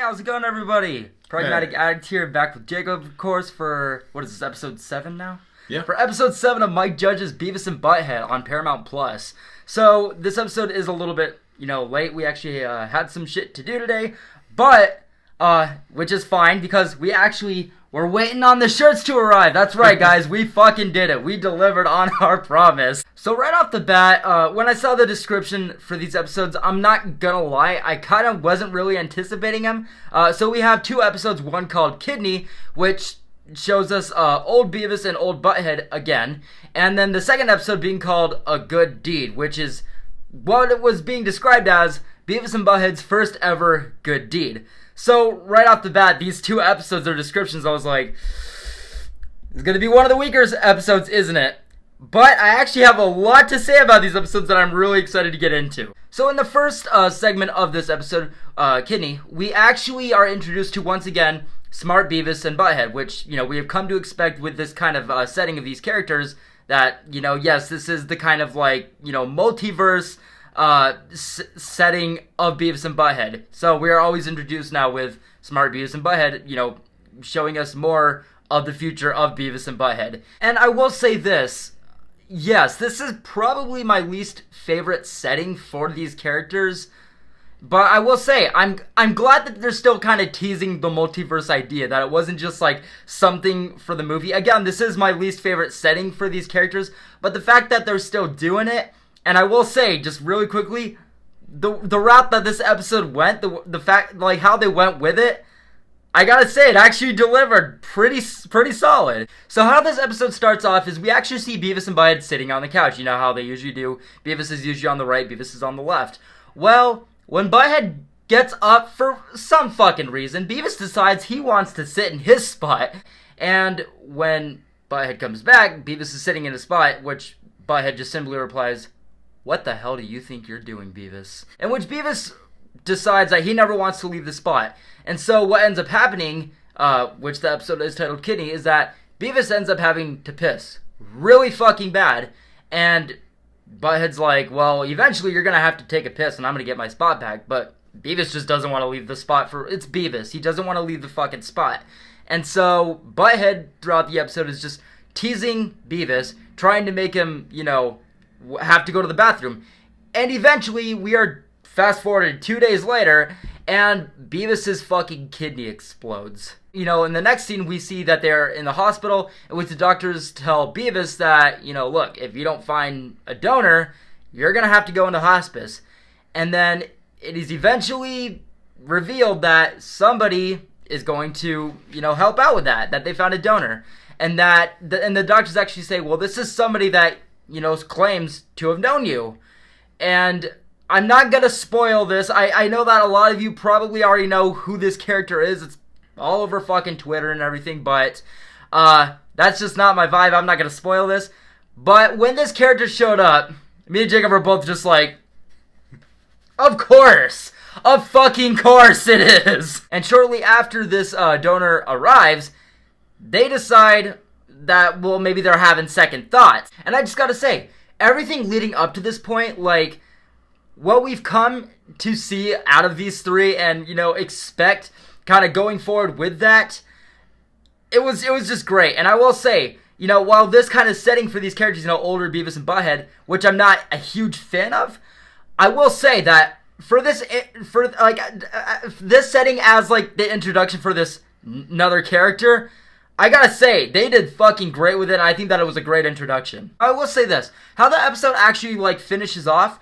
how's it going, everybody? Pragmatic Addict here, back with Jacob, of course, for, what is this, episode 7 now? Yeah. For episode 7 of Mike Judge's Beavis and Butthead on Paramount Plus. So, this episode is a little bit, late. We actually had some shit to do today, but, which is fine, because we're waiting on the shirts to arrive. That's right, guys. We fucking did it. We delivered on our promise. So right off the bat, when I saw the description for these episodes, I'm not gonna lie, I kind of wasn't really anticipating them. So we have two episodes, one called Kidney, which shows us old Beavis and old Butthead again. And then the second episode being called A Good Deed, which is what it was being described as Beavis and Butthead's first ever good deed. So, right off the bat, these two episodes, their descriptions, I was like, it's going to be one of the weaker episodes, isn't it? But I actually have a lot to say about these episodes that I'm really excited to get into. So, in the first segment of this episode, Kidney, we actually are introduced to, once again, smart Beavis and Butthead, which, we have come to expect with this kind of setting of these characters that, yes, this is the kind of, multiverse setting of Beavis and Butthead. So we are always introduced now with smart Beavis and Butthead, showing us more of the future of Beavis and Butthead. And I will say this, yes, this is probably my least favorite setting for these characters, but I will say, I'm glad that they're still kind of teasing the multiverse idea, that it wasn't just like something for the movie. Again, this is my least favorite setting for these characters, but the fact that they're still doing it. And I will say, just really quickly, the route that this episode went, the fact, how they went with it, I gotta say, it actually delivered pretty solid. So how this episode starts off is we actually see Beavis and Butthead sitting on the couch. You know how they usually do. Beavis is usually on the right, Beavis is on the left. Well, when Butthead gets up for some fucking reason, Beavis decides he wants to sit in his spot. And when Butthead comes back, Beavis is sitting in his spot, which Butthead just simply replies, "What the hell do you think you're doing, Beavis?" In which Beavis decides that he never wants to leave the spot. And so what ends up happening, which the episode is titled Kidney, is that Beavis ends up having to piss really fucking bad. And Butthead's like, well, eventually you're going to have to take a piss and I'm going to get my spot back. But Beavis just doesn't want to leave the spot it's Beavis. He doesn't want to leave the fucking spot. And so Butthead throughout the episode is just teasing Beavis, trying to make him, have to go to the bathroom. And eventually, we are fast-forwarded 2 days later, and Beavis' fucking kidney explodes. In the next scene, we see that they're in the hospital, in which the doctors tell Beavis that, look, if you don't find a donor, you're gonna have to go into hospice. And then it is eventually revealed that somebody is going to, help out with that they found a donor. And the doctors actually say, well, this is somebody that claims to have known you. And I'm not gonna spoil this. I know that a lot of you probably already know who this character is. It's all over fucking Twitter and everything, but that's just not my vibe. I'm not gonna spoil this. But when this character showed up, me and Jacob were both just like, of course! Of fucking course it is! And shortly after this donor arrives, they decide that, well, maybe they're having second thoughts. And I just gotta say, everything leading up to this point, what we've come to see out of these three and, expect kind of going forward with that, it was just great. And I will say, while this kind of setting for these characters, older Beavis and Butthead, which I'm not a huge fan of, I will say that for this setting as, the introduction for this another character, I gotta say, they did fucking great with it, and I think that it was a great introduction. I will say this, how the episode actually, finishes off,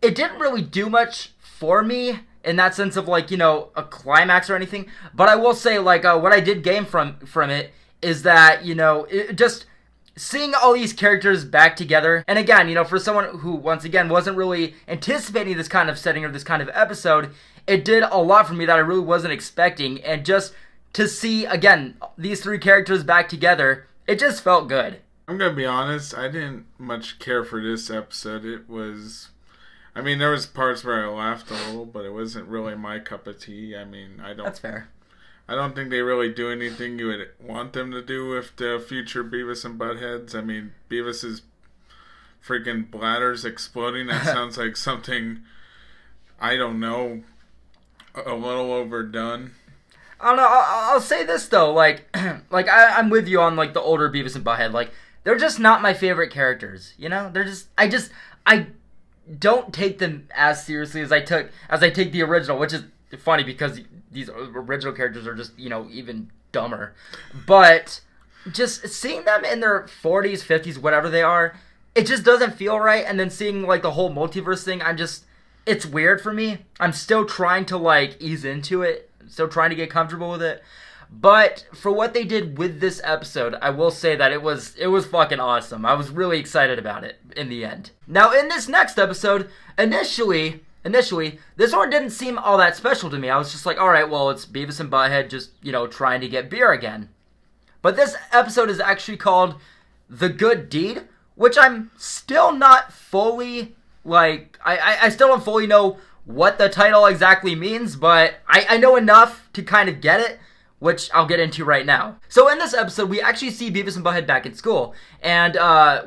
it didn't really do much for me, in that sense of, a climax or anything, but I will say, what I did gain from it, is that, just seeing all these characters back together, and again, for someone who, once again, wasn't really anticipating this kind of setting or this kind of episode, it did a lot for me that I really wasn't expecting, and just to see, again, these three characters back together, it just felt good. I'm going to be honest, I didn't much care for this episode. There was parts where I laughed a little, but it wasn't really my cup of tea. That's fair. I don't think they really do anything you would want them to do with the future Beavis and Buttheads. Beavis's freaking bladder's exploding. That sounds like something, I don't know, a little overdone. I don't know. I'll say this though, like I'm with you on like the older Beavis and Butthead. Like they're just not my favorite characters. You know, I don't take them as seriously as I take the original, which is funny because these original characters are just even dumber. But just seeing them in their 40s, 50s, whatever they are, it just doesn't feel right. And then seeing like the whole multiverse thing, it's weird for me. I'm still trying to like ease into it. Still trying to get comfortable with it. But for what they did with this episode, I will say that it was fucking awesome. I was really excited about it in the end. Now in this next episode, initially, this one didn't seem all that special to me. I was just like, alright, well, it's Beavis and Butthead just, trying to get beer again. But this episode is actually called The Good Deed, which I'm still not fully, I still don't fully know what the title exactly means, but I know enough to kind of get it, which I'll get into right now. So in this episode, we actually see Beavis and Butthead back in school, and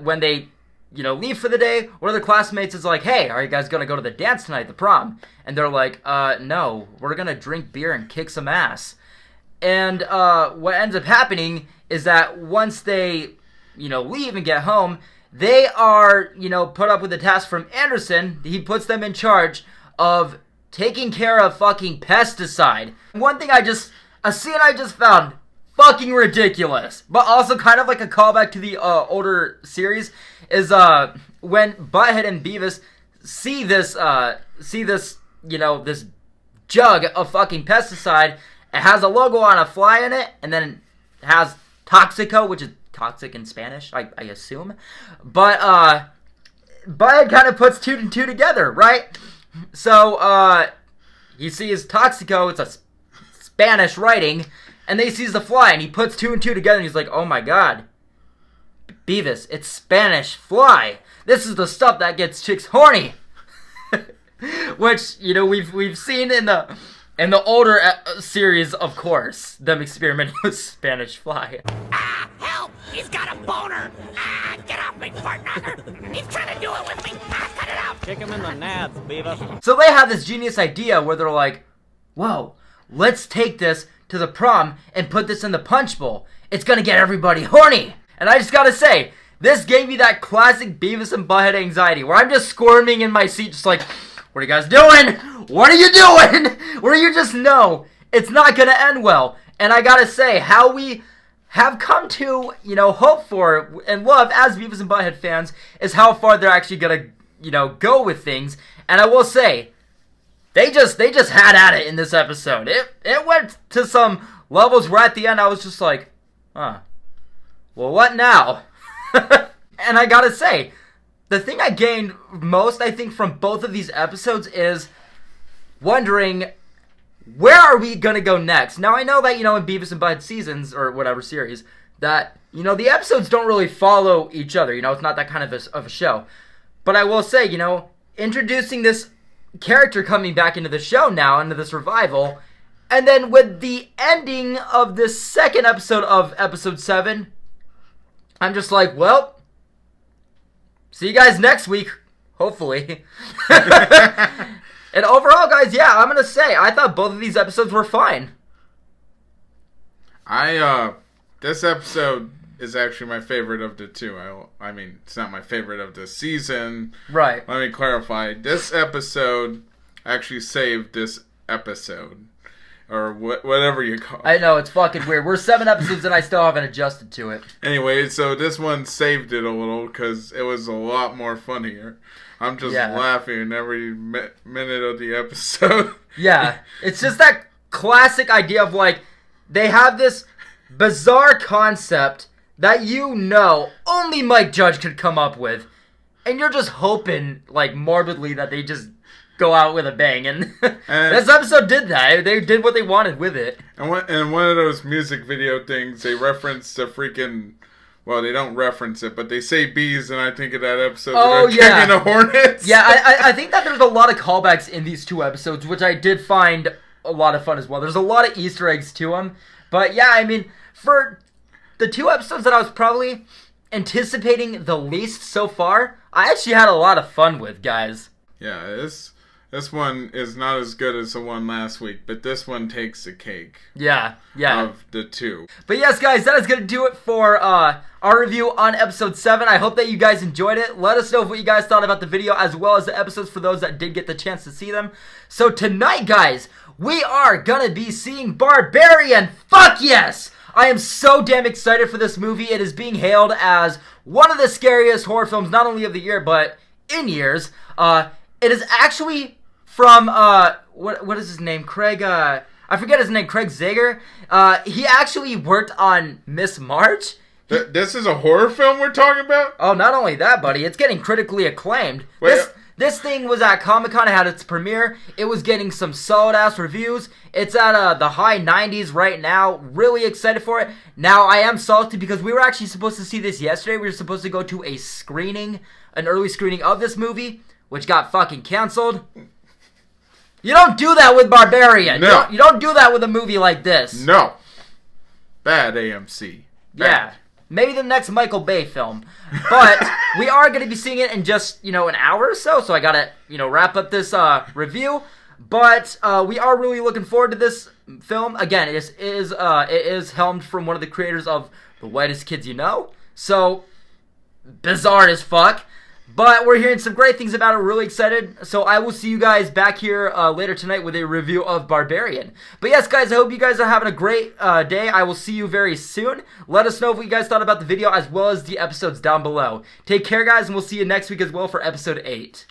when they, leave for the day, one of their classmates is like, hey, are you guys gonna go to the dance tonight, the prom? And they're like, no, we're gonna drink beer and kick some ass. And what ends up happening is that once they, leave and get home, they are, put up with a task from Anderson. He puts them in charge of taking care of fucking pesticide. One thing a scene I just found fucking ridiculous, but also kind of like a callback to the older series, is when Butthead and Beavis see this, this jug of fucking pesticide. It has a logo on a fly in it, and then it has Toxico, which is toxic in Spanish, I assume. But Butthead kind of puts two and two together, right? So, he sees Toxico, it's a Spanish writing, and then he sees the fly, and he puts two and two together, and he's like, oh my god, Beavis, it's Spanish fly. This is the stuff that gets chicks horny. Which, we've seen in the older series, of course, them experimenting with Spanish fly. Ah, help! He's got a boner! Ah, get off me, partner! He's trying to do it with me! Ah, cut it out! Kick him in the nads, Beavis. So they have this genius idea where they're like, whoa, let's take this to the prom and put this in the punch bowl. It's gonna get everybody horny! And I just gotta say, this gave me that classic Beavis and Butthead anxiety where I'm just squirming in my seat just like, what are you guys doing? What are you doing? Where you just know it's not gonna end well. And I gotta say, how we have come to, hope for and love as Beavis and Butthead fans is how far they're actually gonna, go with things. And I will say, they just had at it in this episode. It went to some levels where at the end I was just like, well, what now? And I gotta say, the thing I gained most, I think, from both of these episodes is wondering, where are we gonna go next? Now, I know that, in Beavis and Butthead seasons, or whatever series, that, the episodes don't really follow each other. It's not that kind of a show. But I will say, introducing this character coming back into the show now, into this revival, and then with the ending of this second episode of episode 7, I'm just like, well, see you guys next week, hopefully. And overall, guys, yeah, I'm going to say, I thought both of these episodes were fine. This episode is actually my favorite of the two. I mean, it's not my favorite of the season. Right. Let me clarify. This episode actually saved this episode. Or whatever you call it. I know, it's fucking weird. We're 7 episodes and I still haven't adjusted to it. Anyway, so this one saved it a little because it was a lot more funnier. I'm just laughing every minute of the episode. Yeah, it's just that classic idea of like, they have this bizarre concept that only Mike Judge could come up with. And you're just hoping, like, morbidly that they just go out with a bang, and this episode did that. They did what they wanted with it. And one of those music video things, they reference the freaking. Well, they don't reference it, but they say bees, and I think of that episode. Oh, yeah. Kicking the hornets. Yeah, I think that there's a lot of callbacks in these 2 episodes, which I did find a lot of fun as well. There's a lot of Easter eggs to them, but yeah, I mean, for the 2 episodes that I was probably anticipating the least so far, I actually had a lot of fun with, guys. Yeah, this This one is not as good as the one last week, but this one takes the cake. Yeah. Of the two. But yes, guys, that is going to do it for our review on episode 7. I hope that you guys enjoyed it. Let us know what you guys thought about the video as well as the episodes for those that did get the chance to see them. So tonight, guys, we are going to be seeing Barbarian. Fuck yes! I am so damn excited for this movie. It is being hailed as one of the scariest horror films, not only of the year, but in years. It is actually from, what is his name? Craig, I forget his name, Craig Zager. He actually worked on Miss March. This is a horror film we're talking about? Oh, not only that, buddy, it's getting critically acclaimed. Wait, This thing was at Comic-Con, it had its premiere, it was getting some solid-ass reviews, it's at the high 90s right now, really excited for it. Now, I am salty because we were actually supposed to see this yesterday, we were supposed to go to a screening, an early screening of this movie, which got fucking canceled. You don't do that with Barbarian. No. You don't do that with a movie like this. No. Bad AMC. Bad. Yeah. Maybe the next Michael Bay film. But we are going to be seeing it in just, an hour or so. So I got to, wrap up this review. But we are really looking forward to this film. Again, it is helmed from one of the creators of The Whitest Kids You Know. So, bizarre as fuck. But we're hearing some great things about it. We're really excited. So I will see you guys back here later tonight with a review of Barbarian. But yes, guys, I hope you guys are having a great day. I will see you very soon. Let us know what you guys thought about the video as well as the episodes down below. Take care, guys, and we'll see you next week as well for episode 8.